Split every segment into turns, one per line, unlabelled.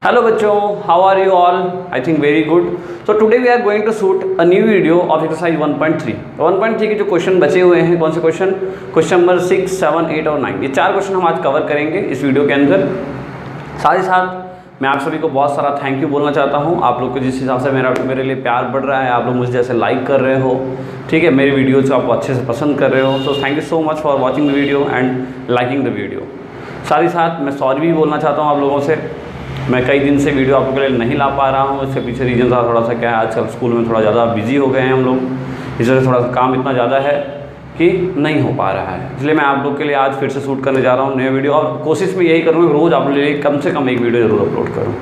Hello बच्चों, how are you all? I think very good. So today we are going to shoot a new video of exercise 1.3. 1.3 के जो question बचे हुए हैं, कौन से क्वेश्चन? क्वेश्चन नंबर 6, 7, 8 और 9। ये चार क्वेश्चन हम आज कवर करेंगे इस वीडियो के अंदर। साथ ही साथ मैं आप सभी को बहुत सारा थैंक यू बोलना चाहता हूँ। आप लोग को जिस हिसाब से मेरे लिए प्यार बढ़ रहा है, आप लोग मुझे जैसे लाइक कर रहे हो, ठीक है, मेरी वीडियोज़ को आप अच्छे से पसंद कर रहे हो। So thank you so much for watching the video and liking the video. साथ ही साथ मैं सॉरी भी बोलना चाहता हूँ आप लोगों से। मैं कई दिन से वीडियो आप लोगों के लिए नहीं ला पा रहा हूँ। इसके पीछे रीज़न था थोड़ा सा क्या है, आजकल स्कूल में थोड़ा ज़्यादा बिजी हो गए हैं हम लोग, इस वजह से थोड़ा सा काम इतना ज़्यादा है कि नहीं हो पा रहा है। इसलिए मैं आप लोग के लिए आज फिर से शूट करने जा रहा हूँ नया वीडियो, और कोशिश में यही करूँगा रोज़ आप लोग के लिए कम से कम एक वीडियो जरूर अपलोड करूँ।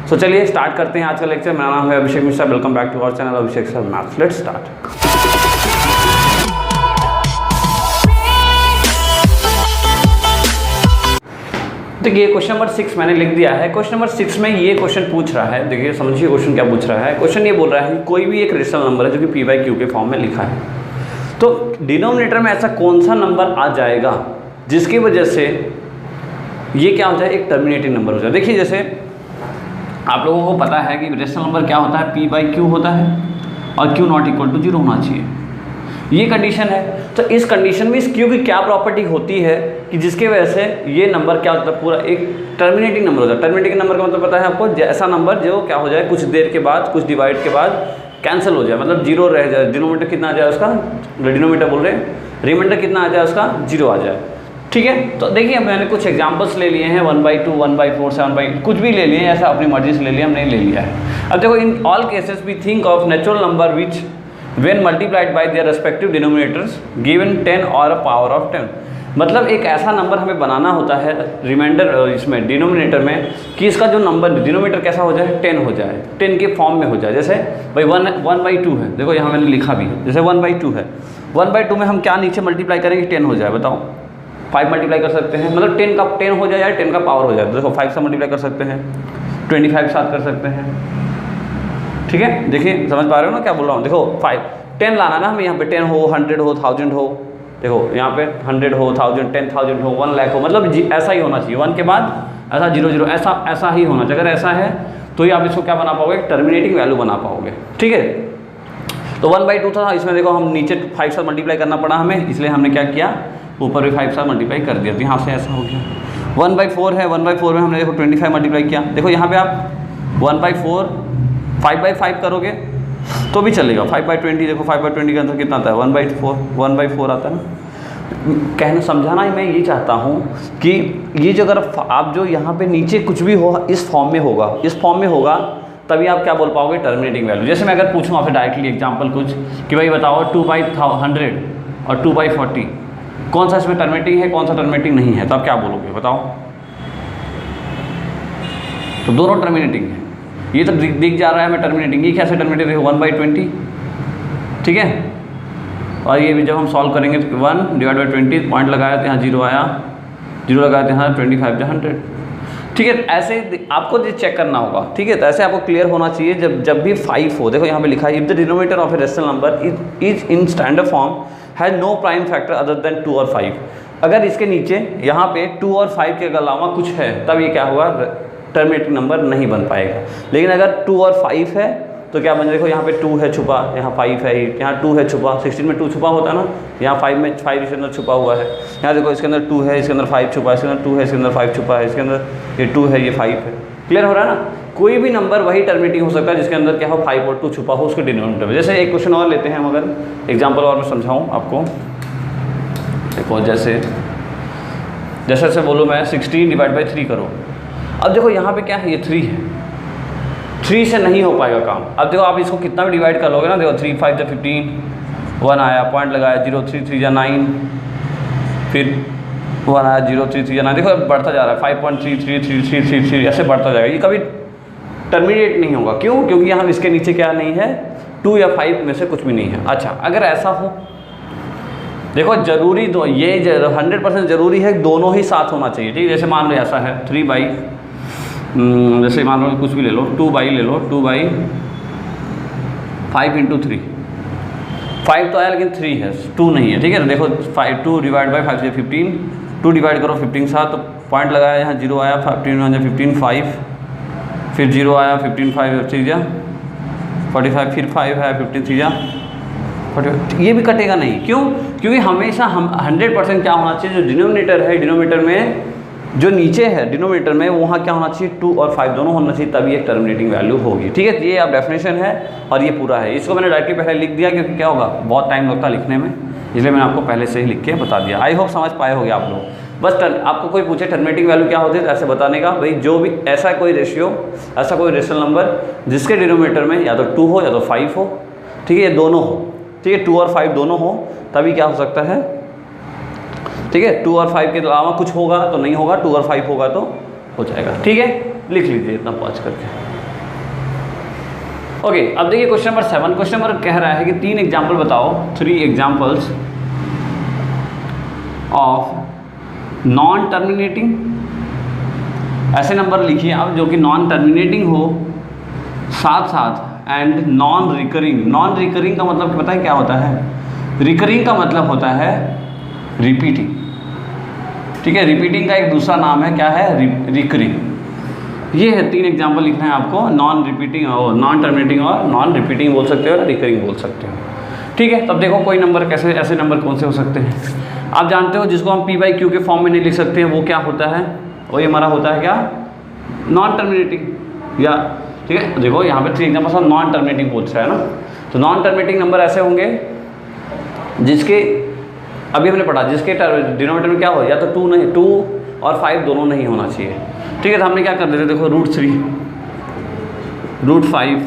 सो चलिए स्टार्ट करते हैं आज का लेक्चर। मेरा नाम है Abhishek Mishra. Welcome back to our channel Abhishek sir maths. Let's start. देखिए क्वेश्चन नंबर 6 मैंने लिख दिया है। क्वेश्चन नंबर 6 में ये क्वेश्चन पूछ रहा है, देखिए समझिए क्वेश्चन क्या पूछ रहा है। क्वेश्चन ये बोल रहा है कोई भी एक रेशनल नंबर है जो कि p/q के फॉर्म में लिखा है, तो डिनोमिनेटर में ऐसा कौन सा नंबर आ जाएगा जिसकी वजह से ये क्या हो जाए, एक टर्मिनेटिंग नंबर हो जाए। देखिए जैसे आप लोगों को पता है कि रेशनल नंबर क्या होता है, p/q होता है और q ≠ 0 होना चाहिए, ये कंडीशन है। तो इस कंडीशन में इस q की क्या प्रॉपर्टी होती है कि जिसके वजह से ये नंबर क्या होता है, पूरा एक टर्मिनेटिंग नंबर होता है। टर्मिनेटिंग नंबर का मतलब पता है आपको, ऐसा नंबर जो क्या हो जाए, कुछ देर के बाद, कुछ डिवाइड के बाद कैंसिल हो जाए, मतलब जीरो रह जाए। डिनोमीटर कितना आ जाए उसका, डिनोमीटर बोल रहे हैं, रिमाइंडर कितना आ जाए उसका, जीरो आ जाए। ठीक है, तो देखिए मैंने कुछ एग्जाम्पल्स ले लिए हैं, 1/2, 1/4, 7, कुछ भी ले लिए हैं, ऐसा अपनी मर्जी से ले लिया, हमने ले लिया है। अब देखो in all cases we think of natural number which when multiplied by their respective denominators given 10 और पावर ऑफ 10। मतलब एक ऐसा नंबर हमें बनाना होता है रिमाइंडर इसमें डिनोमिनेटर में कि इसका जो नंबर डिनोमिनेटर कैसा हो जाए, 10 हो जाए, 10 के फॉर्म में हो जाए। जैसे भाई 1/2 है, देखो यहाँ मैंने लिखा भी है, जैसे 1/2 है, 1/2 में हम क्या नीचे मल्टीप्लाई करेंगे, 10 हो जाए। बताओ 5 मल्टीप्लाई कर सकते हैं, मतलब 10 का 10 हो जाए या 10 का पावर हो जाए। देखो 5 से मल्टीप्लाई कर सकते हैं, 25 के साथ कर सकते हैं। ठीक है, देखिए समझ पा रहे हो ना क्या बोल रहा हूँ। देखो 10 लाना ना हमें, यहाँ पे 10 हो, 100 हो, 1000 हो। देखो यहाँ पे 100 हो, 1000, 10,000 हो, 1 लाख हो, मतलब ऐसा ही होना चाहिए। 1 के बाद ऐसा 0 0 ऐसा ही होना चाहिए। अगर ऐसा है तो ही आप इसको क्या बना पाओगे, टर्मिनेटिंग वैल्यू बना पाओगे। ठीक है, तो 1/2 था, इसमें देखो हम नीचे 5 से मल्टीप्लाई करना पड़ा हमें, इसलिए हमने क्या किया, ऊपर भी 5 से मल्टीप्लाई कर दिया, तो यहाँ से ऐसा हो गया। 1/4 है, 1/4 में हमने देखो 25 मल्टीप्लाई किया। देखो यहाँ पे आप 1/4 5/5 करोगे तो भी चलेगा। 5/20, देखो 5/20 के अंदर कितना आता है, 1/4 आता है ना। कहना समझाना ही मैं ये चाहता हूँ कि ये जो अगर आप जो यहाँ पे नीचे कुछ भी हो इस फॉर्म में होगा, इस फॉर्म में होगा, तभी आप क्या बोल पाओगे, टर्मिनेटिंग वैल्यू। जैसे मैं अगर पूछूँ आपसे डायरेक्टली एग्जाम्पल कुछ कि भाई बताओ 2/100 और 2/40 कौन सा इसमें टर्मिनेटिंग है, कौन सा टर्मिनेटिंग नहीं है, तो आप क्या बोलोगे बताओ। तो दोनों टर्मिनेटिंग है, ये तो दिख जा रहा है हमें टर्मिनेटिंग, ये कैसे टर्मिनेटिंग है, 1/20। ठीक है, और ये भी जब हम सॉल्व करेंगे तो 1/20 पॉइंट लगाया तो यहाँ 0 आया, 0 लगाया तो यहाँ 25 100। ठीक है, ऐसे आपको ये चेक करना होगा। ठीक है, तो ऐसे आपको क्लियर होना चाहिए जब भी 5 हो। देखो यहाँ पे लिखा है if the denominator of a rational number is in standard form has no prime factor other than 2 और 5। अगर इसके नीचे यहाँ पे 2 और 5 के अलावा कुछ है तब ये क्या होगा, टर्मिनेटिंग नंबर नहीं बन पाएगा। लेकिन अगर 2 और 5 है तो क्या बन, देखो यहाँ पे 2 है छुपा, यहाँ 5 है, यहाँ 2 है छुपा, 16 में 2 छुपा होता है ना, यहाँ 5 में 5 इसके अंदर छुपा हुआ है। यहाँ देखो इसके अंदर 2 है, इसके अंदर 5 छुपा है, इसके अंदर 2 है, इसके अंदर 5 छुपा है, इसके अंदर ये 2 है, ये 5 है। क्लियर हो रहा है ना। कोई भी नंबर वही टर्मिनेटिंग हो सकता है जिसके अंदर क्या हो, 5 और 2 छुपा हो उसके डिनोमिनेटर में। जैसे एक क्वेश्चन और लेते हैं हम, अगर एग्जाम्पल और मैं समझाऊँ आपको। देखो जैसे जैसे बोलो मैं 16/3 करो। अब देखो यहाँ पे क्या है, ये 3 है, 3 से नहीं हो पाएगा काम। अब देखो आप इसको कितना भी डिवाइड कर लोगे ना, देखो 3 5 15, 1 आया, पॉइंट लगाया, 0 3 3 9, फिर 1 आया, 0 3 3 9, देखो बढ़ता जा रहा है, 5.333333 ऐसे बढ़ता जाएगा। ये कभी टर्मिनेट नहीं होगा। क्यों? क्योंकि यहाँ इसके नीचे क्या नहीं है, 2 या 5 में से कुछ भी नहीं है। अच्छा, अगर ऐसा हो, देखो जरूरी दो, ये 100% ज़रूरी है दोनों ही साथ होना चाहिए। ठीक है, जैसे मान लो ऐसा है 3/, जैसे मान लो कुछ भी ले लो, 2/, ले लो 2/5 × 3, 5 तो आया लेकिन 3 है, 2 नहीं है। ठीक है, देखो 2/5 से 15, 2 डिवाइड करो 15 के साथ, तो पॉइंट लगाया, यहाँ 0 आया, 15 15 5 फिर 0 आया, 15 5 3 जा 45, फिर 5 है, 15 3 जा 45, ये भी कटेगा नहीं। क्यों? क्योंकि हमेशा हम 100% क्या होना चाहिए, जो डिनोमिनेटर है, डिनोमिनेटर में जो नीचे है डिनोमिनेटर में, वहाँ क्या होना चाहिए, 2 और 5 दोनों होना चाहिए, तभी एक टर्मिनेटिंग वैल्यू होगी। ठीक है, ये आप डेफिनेशन है और ये पूरा है। इसको मैंने डायरेक्टली पहले लिख दिया क्योंकि क्या होगा, बहुत टाइम लगता है लिखने में, इसलिए मैंने आपको पहले से ही लिख के बता दिया। आई होप समझ पाए होगे आप लोग। बस आपको कोई पूछे टर्मिनेटिंग वैल्यू क्या होती है तो ऐसे बताने का, भाई जो भी ऐसा कोई रेशियो, ऐसा कोई रेशनल नंबर जिसके डिनोमिनेटर में या तो 2 हो या तो 5 हो, ठीक है, ये दोनों हो, ठीक है, 2 और 5 दोनों हो, तभी क्या हो सकता है, ठीक है, 2 और 5 के अलावा कुछ होगा तो नहीं होगा, 2 और 5 होगा तो हो जाएगा। ठीक है, लिख लीजिए इतना पॉज करके। ओके, अब देखिए क्वेश्चन नंबर 7। क्वेश्चन नंबर कह रहा है कि 3 एग्जाम्पल बताओ, 3 एग्जाम्पल्स ऑफ नॉन टर्मिनेटिंग, ऐसे नंबर लिखिए आप जो कि नॉन टर्मिनेटिंग हो, साथ साथ and non recurring. Non recurring का मतलब पता है क्या होता है, रिकरिंग का मतलब होता है रिपीटिंग। ठीक है, रिपीटिंग का एक दूसरा नाम है क्या है, रिकरिंग। ये है 3 एग्जाम्पल लिखना है आपको, नॉन रिपीटिंग और नॉन टर्मिनेटिंग, और नॉन रिपीटिंग बोल सकते हो या रिकरिंग बोल सकते हो। ठीक है, तब देखो कोई नंबर कैसे, ऐसे नंबर कौन से हो सकते हैं, आप जानते हो जिसको हम P/Q के फॉर्म में नहीं लिख सकते हैं, वो क्या होता है, वही हमारा होता है क्या, नॉन टर्मिनेटिंग। या ठीक है, देखो यहाँ पे 3 एग्जाम्पल्स और नॉन टर्मिनेटिंग पूछ रहा है ना, तो नॉन टर्मिनेटिंग नंबर ऐसे होंगे जिसके, अभी हमने पढ़ा, जिसके डिनोमिनेटर में क्या हो, या तो 2 नहीं, 2 और 5 दोनों नहीं होना चाहिए। ठीक है, तो हमने क्या कर देते, देखो √3, √5,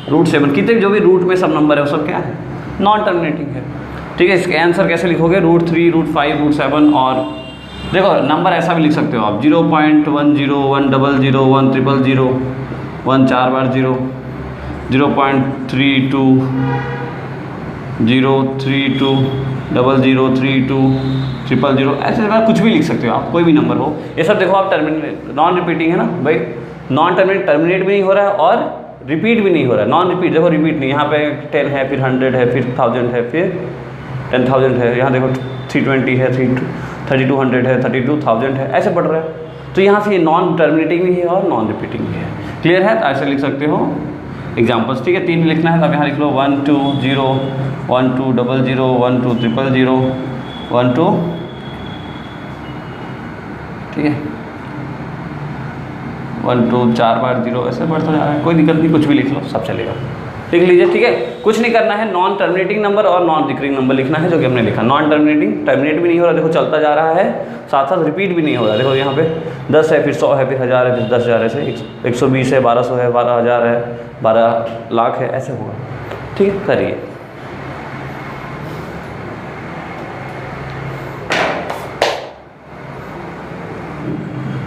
√7, कितने जो भी रूट में सब नंबर है वो सब क्या है, नॉन टर्मिनेटिंग है। ठीक है, इसके आंसर कैसे लिखोगे, √3, √5, √7, और देखो नंबर ऐसा भी लिख सकते हो आप, 0.10, 100, 100, 100, 1 4 बार 0, 0.32, 032, 00, 32, 000, ऐसे कुछ भी लिख सकते हो आप, कोई भी नंबर हो। ये सब देखो आप नॉन रिपीटिंग है ना भाई, नॉन टर्मिनेट भी नहीं हो रहा है और रिपीट भी नहीं हो रहा है। नॉन रिपीट देखो, रिपीट नहीं, यहाँ पे 10 है, फिर 100 है, फिर 1000 है, फिर 10,000 है, यहाँ देखो 320 है, 3200 है, 32,000 है, ऐसे बढ़ रहा है। तो यहाँ से ये नॉन टर्मिनेटिंग भी है और नॉन रिपीटिंग भी है। क्लियर है, तो ऐसे लिख सकते हो एग्जाम्पल्स। ठीक है, 3 लिखना है तो आप यहाँ लिख लो 1 2 0 1 2 00 1 2 000 1 2, ठीक है, 1 2 4 बार 0, ऐसे बढ़ता जा रहा है, कोई दिक्कत नहीं, कुछ भी लिख लो, सब चलेगा, लिख लीजिए। ठीक है, कुछ नहीं करना है, नॉन टर्मिनेटिंग नंबर और नॉन रिकरिंग नंबर लिखना है, जो कि हमने लिखा। नॉन टर्मिनेटिंग, टर्मिनेट भी नहीं हो रहा, देखो चलता जा रहा है, साथ साथ रिपीट भी नहीं हो रहा। देखो यहाँ पे 10 है, फिर 100 है, फिर 1000 है, फिर 10,000 ऐसे 120 है, 1200 है, 12,000 है, 12 लाख है, ऐसे होगा। ठीक है, करिए।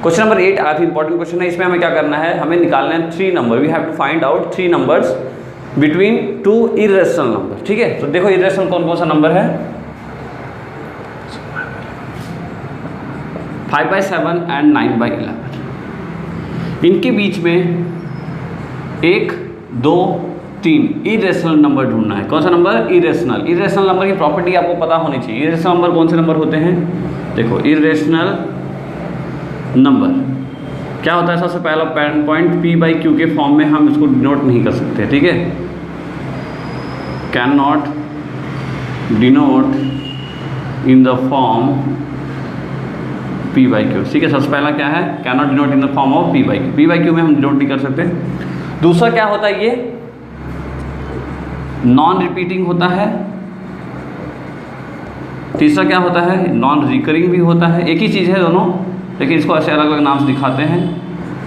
क्वेश्चन नंबर 8 काफ़ी इंपॉर्टेंट क्वेश्चन है। इसमें हमें क्या करना है, हमें निकालना है 3 number, we have to find out 3 numbers between 2 irrational number. ठीक है, तो देखो इरेशनल कौन कौन सा नंबर है, 5/7 एंड 9/11। इनके बीच में 1 2 3 इरेशनल नंबर ढूंढना है। कौन सा नंबर, इरेशनल। इरेशनल नंबर की प्रॉपर्टी आपको पता होनी चाहिए। इरेशनल नंबर कौन से नंबर होते हैं, देखो इरेशनल नंबर क्या होता है, सबसे पहला पॉइंट P/Q के फॉर्म में हम इसको डिनोट नहीं कर सकते। ठीक है, can not denote in the form P/Q। ठीक है, सबसे पहला क्या है, can not denote in the form of P/Q। P/Q में हम डिनोट नहीं कर सकते। दूसरा क्या होता है, ये नॉन रिपीटिंग होता है। तीसरा क्या होता है, नॉन रिकरिंग भी होता है। एक ही चीज़ है दोनों, लेकिन इसको ऐसे अलग अलग नाम से दिखाते हैं।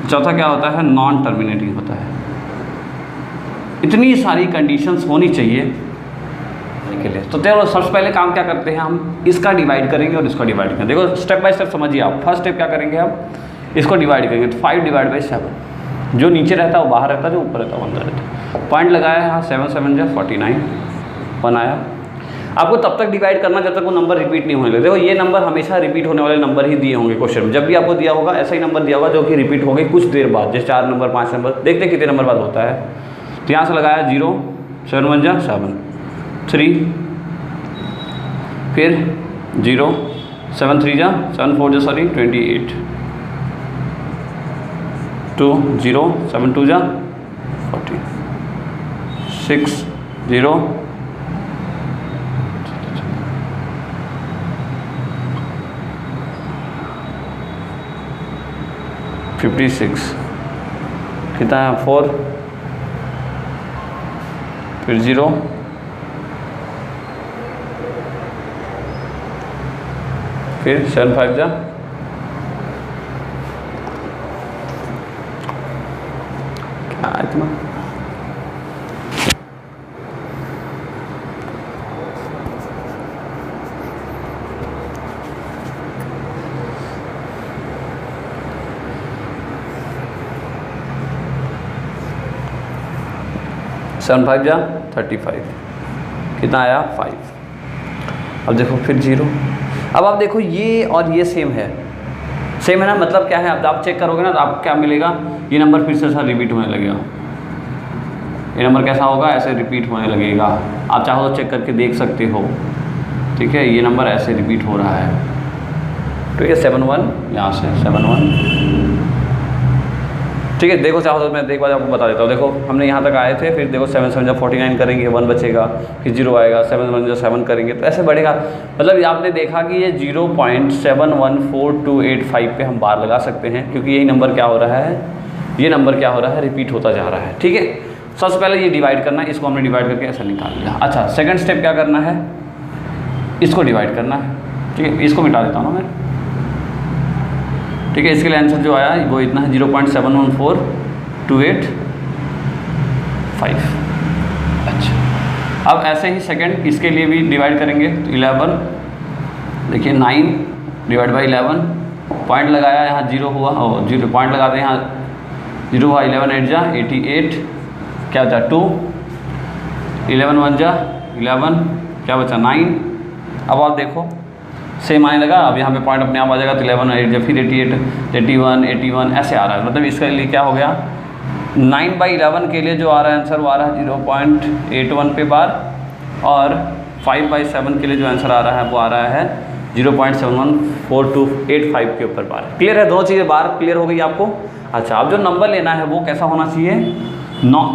चौथा क्या होता है, नॉन टर्मिनेटिंग होता है। इतनी सारी कंडीशंस होनी चाहिए के लिए। तो देखो सबसे पहले काम क्या करते हैं, हम इसका डिवाइड करेंगे और इसका डिवाइड करेंगे। देखो स्टेप बाय स्टेप समझिए आप। फर्स्ट स्टेप क्या करेंगे, हम इसको डिवाइड करेंगे, तो 5/7, जो नीचे रहता है वो बाहर रहता है, जो ऊपर रहता है वो अंदर रहता है। पॉइंट लगाया है, हाँ 7 7 जा 49 बनाया। आपको तब तक डिवाइड करना जब तक वो नंबर रिपीट नहीं होने लगे। देखो ये नंबर हमेशा रिपीट होने वाले नंबर ही दिए होंगे क्वेश्चन में। जब भी आपको दिया होगा ऐसा ही नंबर दिया होगा जो कि रिपीट होंगे कुछ देर बाद, जैसे 4 नंबर 5 नंबर, देखते कितने नंबर बाद होता है। तो यहाँ से लगाया 0 7 1 जा 7 3, फिर 0 7 3 जा 7 4 जा 28, 2 0 7 2 जा 40 6 0 56 कितना है 4 फिर 0 फिर 7 5 जा क्या इतना 7 5 जा 35 कितना आया 5। अब देखो फिर 0। अब आप देखो ये और ये सेम है ना, मतलब क्या है, अब आप चेक करोगे ना तो आपको क्या मिलेगा, ये नंबर फिर से ऐसा रिपीट होने लगेगा। ये नंबर कैसा होगा, ऐसे रिपीट होने लगेगा। आप चाहो तो चेक करके देख सकते हो, ठीक है। ये नंबर ऐसे रिपीट हो रहा है, तो ये 7 1 यहाँ से 7 1, ठीक है। देखो चाहो तो मैं एक बार आपको बता देता हूँ। देखो हमने यहाँ तक आए थे, फिर देखो 7 7 जा 49 करेंगे, 1 बचेगा, फिर 0 आएगा, 7 1 जा 7 करेंगे, तो ऐसे बढ़ेगा। मतलब आपने देखा कि ये 0.714285 पे हम बार लगा सकते हैं, क्योंकि यही नंबर क्या हो रहा है, ये नंबर क्या हो रहा है, रिपीट होता जा रहा है, ठीक है। सबसे पहले ये डिवाइड करना है, इसको हमने डिवाइड करके ऐसा निकाल लिया। अच्छा, सेकेंड स्टेप क्या करना है, इसको डिवाइड करना है, ठीक है। इसको मिटा देता हूँ मैं, ठीक है। इसके लिए आंसर जो आया वो इतना है 0.714285। अच्छा, अब ऐसे ही सेकंड इसके लिए भी डिवाइड करेंगे, तो 11 देखिए 9 डिवाइड बाई 11, पॉइंट लगाया यहाँ 0 हुआ, और 0 पॉइंट लगाते हैं यहाँ 0 हुआ, 11 8 जा 88, क्या बचा 2, 11 1 जा 11, क्या बचा 9। अब आप देखो सेम आने लगा, अब यहाँ पे पॉइंट अपने आप आ जाएगा, तो 11 8 जब फिर 88 81 81 ऐसे आ रहा है। मतलब इसके लिए क्या हो गया, 9/11 के लिए जो आ रहा है आंसर वो आ रहा है 0.81 पे बार, और 5/7 के लिए जो आंसर आ रहा है वो आ रहा है 0.714285 के ऊपर बार। क्लियर है, दोनों चीज़ें बार क्लियर हो गई आपको। अच्छा, अब जो नंबर लेना है वो कैसा होना चाहिए,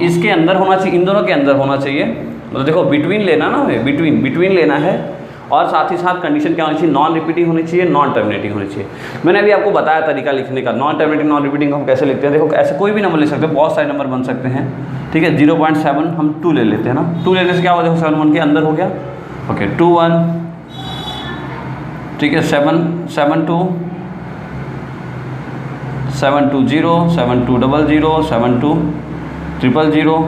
इसके अंदर होना चाहिए, इन दोनों के अंदर होना चाहिए। मतलब देखो बिटवीन लेना ना, बिटवीन लेना है, और साथ ही साथ कंडीशन क्या होनी चाहिए, नॉन रिपीटिंग होनी चाहिए, नॉन टर्मिनेटिंग होनी चाहिए। मैंने अभी आपको बताया तरीका लिखने का, नॉन टर्मिनेटिंग नॉन रिपीटिंग हम कैसे लिखते हैं। देखो ऐसे कोई भी नंबर ले सकते हैं, बहुत सारे नंबर बन सकते हैं, ठीक है। 0.7 हम 2 ले लेते हैं ना, 2 लेने से क्या हो, देखो 7 1 के अंदर हो गया, ओके 2 1, ठीक है। 7 7 2 7 2 0 7 2 0 0 7 2 0 0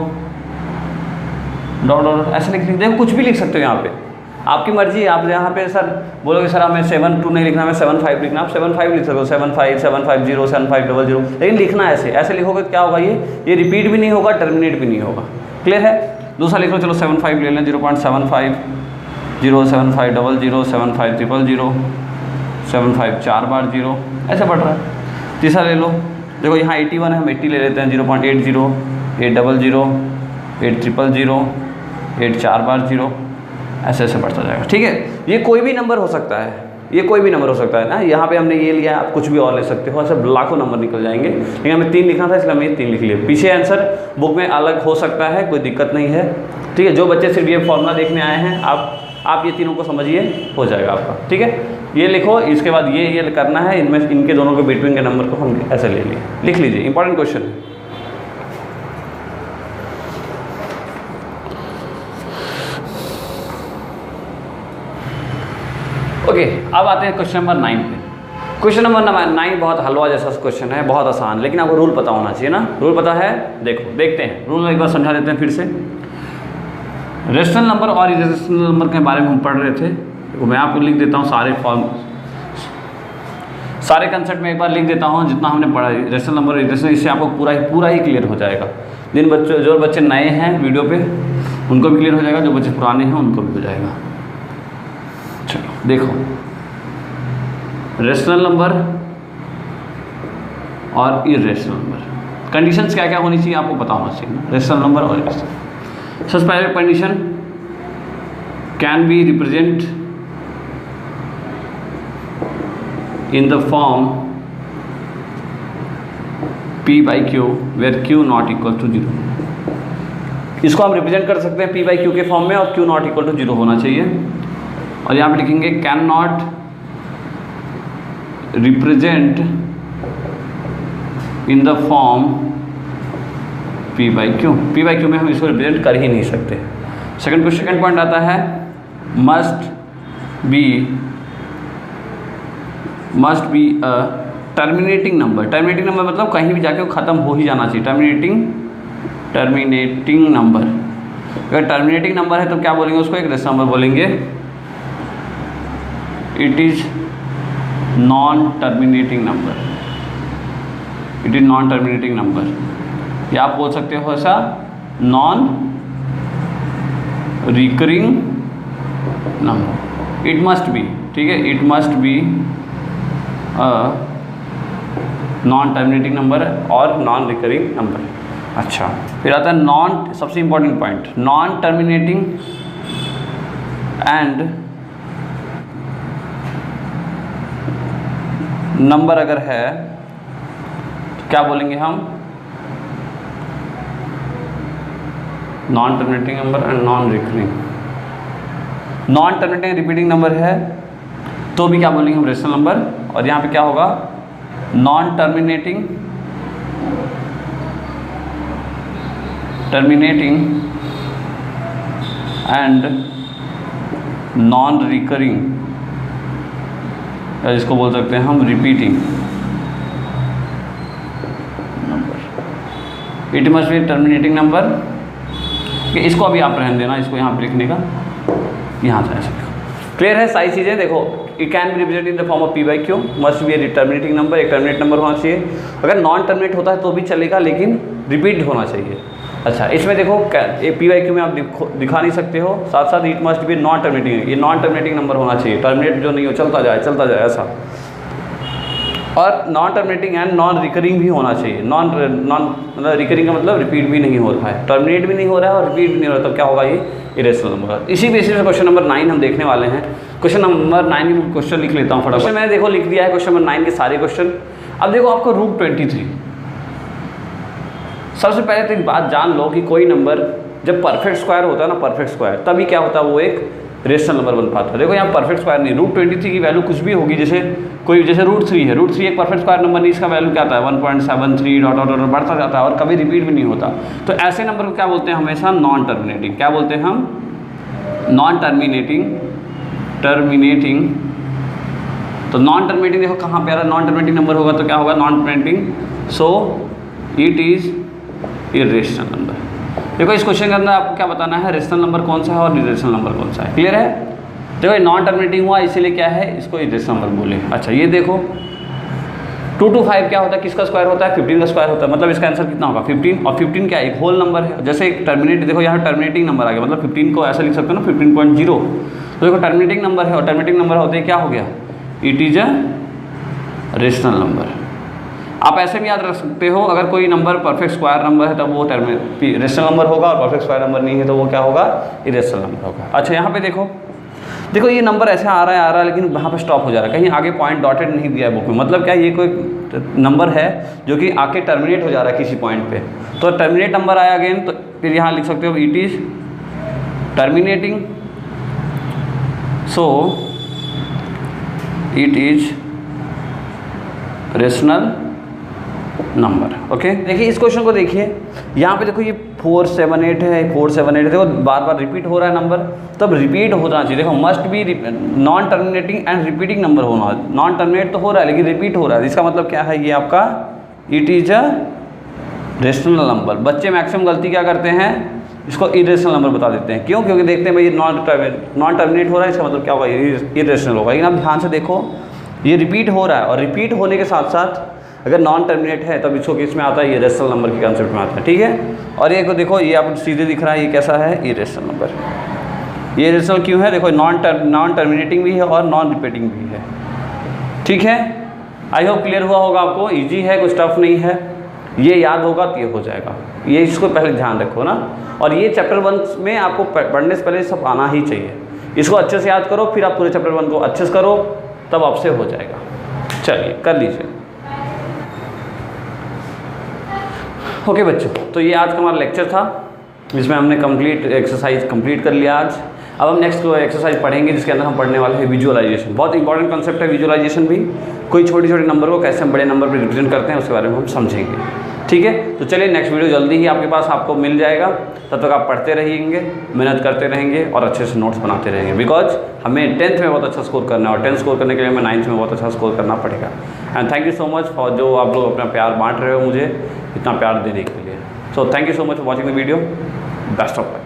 डॉट डॉट ऐसे लिख सकते, देखो कुछ भी लिख सकते हो यहाँ पे, आपकी मर्जी है। आप यहाँ पे सर बोलोगे सर हमें 7 2 नहीं लिखना, हमें 7 5 लिखना, आप 7 5 लिख सकते हो, 7 5 7 5 0 7 5 0 0, लेकिन लिखना ऐसे लिखोगे तो क्या होगा, ये रिपीट भी नहीं होगा, टर्मिनेट भी नहीं होगा। क्लियर है। दूसरा लिख लो, चलो 7 5 ले लें, 0.75 0 7 5 0 0 7 5 0 0 7 5 4 बार 0, ऐसे बढ़ रहा है। तीसरा ले लो, देखो यहाँ 81 है, हम 80 ले लेते हैं, 0.80 8 0 0 8 0 0 8 4 बार 0, ऐसे ऐसे बढ़ता जाएगा, ठीक है। ये कोई भी नंबर हो सकता है, ये कोई भी नंबर हो सकता है ना। यहाँ पे हमने ये लिया, आप कुछ भी और ले सकते हो, ऐसे लाखों नंबर निकल जाएंगे, लेकिन हमें 3 लिखना था इसलिए हमने ये 3 लिख लिए। पीछे आंसर बुक में अलग हो सकता है, कोई दिक्कत नहीं है, ठीक है। जो बच्चे सिर्फ ये फॉर्मूला देखने आए हैं, आप ये तीनों को समझिए, हो जाएगा आपका, ठीक है। ये लिखो, इसके बाद ये करना है, इनमें इनके दोनों के बिटवीन के नंबर को हम ऐसे ले लिए, लिख लीजिए, इंपॉर्टेंट क्वेश्चन। ओके, अब आते हैं क्वेश्चन नंबर 9 पे। क्वेश्चन नंबर 9 बहुत हलवा जैसा क्वेश्चन है, बहुत आसान, लेकिन आपको रूल पता होना चाहिए ना। रूल पता है, देखो देखते हैं रूल, एक बार समझा देते हैं फिर से। रेशनल नंबर और इरेशनल नंबर के बारे में हम पढ़ रहे थे, देखो मैं आपको लिख देता हूँ सारे कंसेप्ट में एक बार लिख देता हूँ, जितना हमने पढ़ा है रेशनल नंबर इरेशनल, इससे आपको पूरा ही क्लियर हो जाएगा। जो बच्चे नए हैं वीडियो पे उनको भी क्लियर हो जाएगा, जो बच्चे पुराने हैं उनको भी हो जाएगा। चलो देखो, रेशनल नंबर और इरेशनल नंबर, कंडीशंस क्या क्या होनी चाहिए आपको पता होना चाहिए ना, रेशनल नंबर और इरेशनल। सबसे पहले condition, can be represent in the form P by Q where Q not equal to 0। इसको हम रिप्रेजेंट कर सकते हैं P by Q के फॉर्म में, और Q नॉट इक्वल टू 0 होना चाहिए। और यहाँ पे लिखेंगे can not represent in the form P by Q। P by Q में हम इसको रिप्रेजेंट कर ही नहीं सकते। सेकंड पॉइंट आता है must be a terminating number. Terminating number मतलब कहीं भी जाके वो ख़त्म हो ही जाना चाहिए। टर्मिनेटिंग नंबर, अगर टर्मिनेटिंग नंबर है तो क्या बोलेंगे उसको, एक रेशनल नंबर बोलेंगे। It is non terminating number, it is non terminating number. या आप बोल सकते हो ऐसा non recurring number. It must be, ठीक है, it must be non terminating number और नॉन रिकरिंग नंबर। अच्छा, फिर आता है नॉन, सबसे important point, non terminating and number अगर है तो क्या बोलेंगे हम, non terminating number and non recurring. Non terminating repeating number है तो भी क्या बोलेंगे हम, रेशनल नंबर। और यहाँ पे क्या होगा, non terminating and non recurring, या जिसको बोल सकते हैं हम repeating number. It must be terminating number. इसको अभी आप रहने देना, इसको यहाँ पे लिखने का, यहाँ से ऐसे क्लियर है सारी चीज़ें। देखो, it can be represented in the form of P by Q, must be A terminating number, एक टर्मिनेट नंबर होना चाहिए। अगर नॉन टर्मिनेट होता है तो भी चलेगा, लेकिन रिपीट होना चाहिए। अच्छा, इसमें देखो P by Q में आप दिखा नहीं सकते हो, साथ साथ it must be non terminating, ये नॉन टर्मिनेटिंग नंबर होना चाहिए, टर्मिनेट जो नहीं हो, चलता जाए ऐसा। और non terminating and non recurring भी होना चाहिए। नॉन मतलब रिकरिंग का मतलब रिपीट भी नहीं हो रहा है, टर्मिनेट भी नहीं हो रहा है और रिपीट भी नहीं हो रहा है, तो क्या होगा, ये इरेशनल नंबर। इसी बेसिस पे क्वेश्चन नंबर 9 हम देखने वाले हैं। क्वेश्चन नंबर 9 में क्वेश्चन लिख लेता हूँ फटाफट। क्वेश्चन मैंने देखो लिख दिया है, क्वेश्चन नंबर 9 के सारे क्वेश्चन। अब देखो आपको रूट 23, सबसे पहले तो एक बात जान लो कि कोई नंबर जब परफेक्ट स्क्वायर होता है ना, परफेक्ट स्क्वायर, तभी क्या होता है, वो एक रेशनल नंबर बन पाता है। देखो यहाँ परफेक्ट स्क्वायर नहीं, रूट 23 की वैल्यू कुछ भी होगी, जैसे रूट 3 है, रूट 3 एक परफेक्ट स्क्वायर नंबर नहीं, इसका वैल्यू क्या आता है 1.73 डॉट बढ़ता जाता है और कभी रिपीट भी नहीं होता। तो ऐसे नंबर को क्या बोलते हैं, हमेशा नॉन टर्मिनेटिंग। क्या बोलते हैं हम, नॉन टर्मिनेटिंग। तो नॉन टर्मिनेटिंग देखो कहाँ पे आ रहा है, नॉन टर्मिनेटिंग नंबर होगा तो क्या होगा, non terminating, so it is irrational number. देखो इस क्वेश्चन के अंदर आपको क्या बताना है, रेशनल नंबर कौन सा है और इरेशनल नंबर कौन सा है। क्लियर है। देखो ये नॉन टर्मिनेटिंग हुआ, इसीलिए क्या है, इसको इरेशनल नंबर बोले। अच्छा, ये देखो 2 to 5 क्या होता है, किसका स्क्वायर होता है, 15 का स्क्वायर होता है, मतलब इसका आंसर कितना होगा 15। और 15 क्या है, एक होल नंबर है। जैसे एक टर्मिनेट, देखो यहाँ टर्मिनेटिंग नंबर आ गया, मतलब 15 को ऐसा लिख सकते हो ना 15.0। तो देखो टर्मिनेटिंग नंबर है और टर्मिनेटिंग नंबर होते हैं, क्या हो गया, it is a rational number. आप ऐसे भी याद रख सकते हो, अगर कोई नंबर परफेक्ट स्क्वायर नंबर है तब वो रेशनल नंबर होगा, और परफेक्ट स्क्वायर नंबर नहीं है तो वो क्या होगा, इरेशनल नंबर होगा। अच्छा, यहाँ पे देखो ये नंबर ऐसे आ रहा है, लेकिन वहाँ पे स्टॉप हो जा रहा है, कहीं आगे पॉइंट डॉटेड नहीं दिया है बुक में। मतलब क्या, ये कोई नंबर है जो कि आके टर्मिनेट हो जा रहा है किसी पॉइंट पे, तो टर्मिनेट नंबर आया अगेन, तो फिर यहाँ लिख सकते हो it is terminating, so it is rational number. Okay, देखिए इस क्वेश्चन को देखिए, यहाँ पे देखो ये 478 है, 478 देखो बार बार रिपीट हो रहा है नंबर, तब रिपीट होना चाहिए। देखो must be non terminating and repeating number होना। नॉन टर्मिनेट तो हो रहा है लेकिन रिपीट हो रहा है, इसका मतलब क्या है, ये आपका it is a rational number. बच्चे मैक्सिमम गलती क्या करते हैं, इसको इरेशनल नंबर बता देते हैं। क्यों, क्योंकि देखते हैं भाई नॉन टर्मिनेट हो रहा है, इसका मतलब क्या होगा, इरेशनल होगा। लेकिन आप ध्यान से देखो, ये रिपीट हो रहा है और रिपीट होने के साथ साथ अगर नॉन टर्मिनेट है तब इसको किस में आता है, ये रेशनल नंबर के कंसेप्ट में आता है। ठीक है। और ये को देखो, ये आप सीधे दिख रहा है, ये कैसा है, ये रेशनल नंबर। ये रेशनल क्यों है, देखो नॉन टर्मिनेटिंग भी है और नॉन रिपीटिंग भी है। ठीक है, आई होप क्लियर हुआ होगा आपको। इजी है, कुछ टफ नहीं है, ये याद होगा तो ये हो जाएगा। ये इसको पहले ध्यान रखो ना। और ये चैप्टर 1 में आपको पढ़ने से पहले सब आना ही चाहिए। इसको अच्छे से याद करो, फिर आप पूरे चैप्टर 1 को अच्छे से करो, तब आपसे हो जाएगा। चलिए कर लीजिए। ओके बच्चों, तो ये आज का हमारा लेक्चर था जिसमें हमने कंप्लीट एक्सरसाइज कंप्लीट कर लिया आज। अब हम नेक्स्ट एक्सरसाइज पढ़ेंगे जिसके अंदर हम पढ़ने वाले हैं विजुअलाइजेशन। बहुत इंपॉर्टेंट कंसेप्ट है विजुअलाइजेशन भी। कोई छोटे छोटे नंबर को कैसे हम बड़े नंबर पर रिप्रेजेंट करते हैं उसके बारे में हम समझेंगे। ठीक है, तो चलिए नेक्स्ट वीडियो जल्दी ही आपके पास आपको मिल जाएगा। तब तक आप पढ़ते रहेंगे, मेहनत करते रहेंगे और अच्छे से नोट्स बनाते रहेंगे, बिकॉज हमें 10th में बहुत अच्छा स्कोर करना है और 10th स्कोर करने के लिए हमें 9th में बहुत अच्छा स्कोर करना पड़ेगा। And thank you so much for जो आप लोग अपना प्यार बांट रहे हो मुझे इतना प्यार देने के लिए। So thank you so much for watching the video. Best of luck.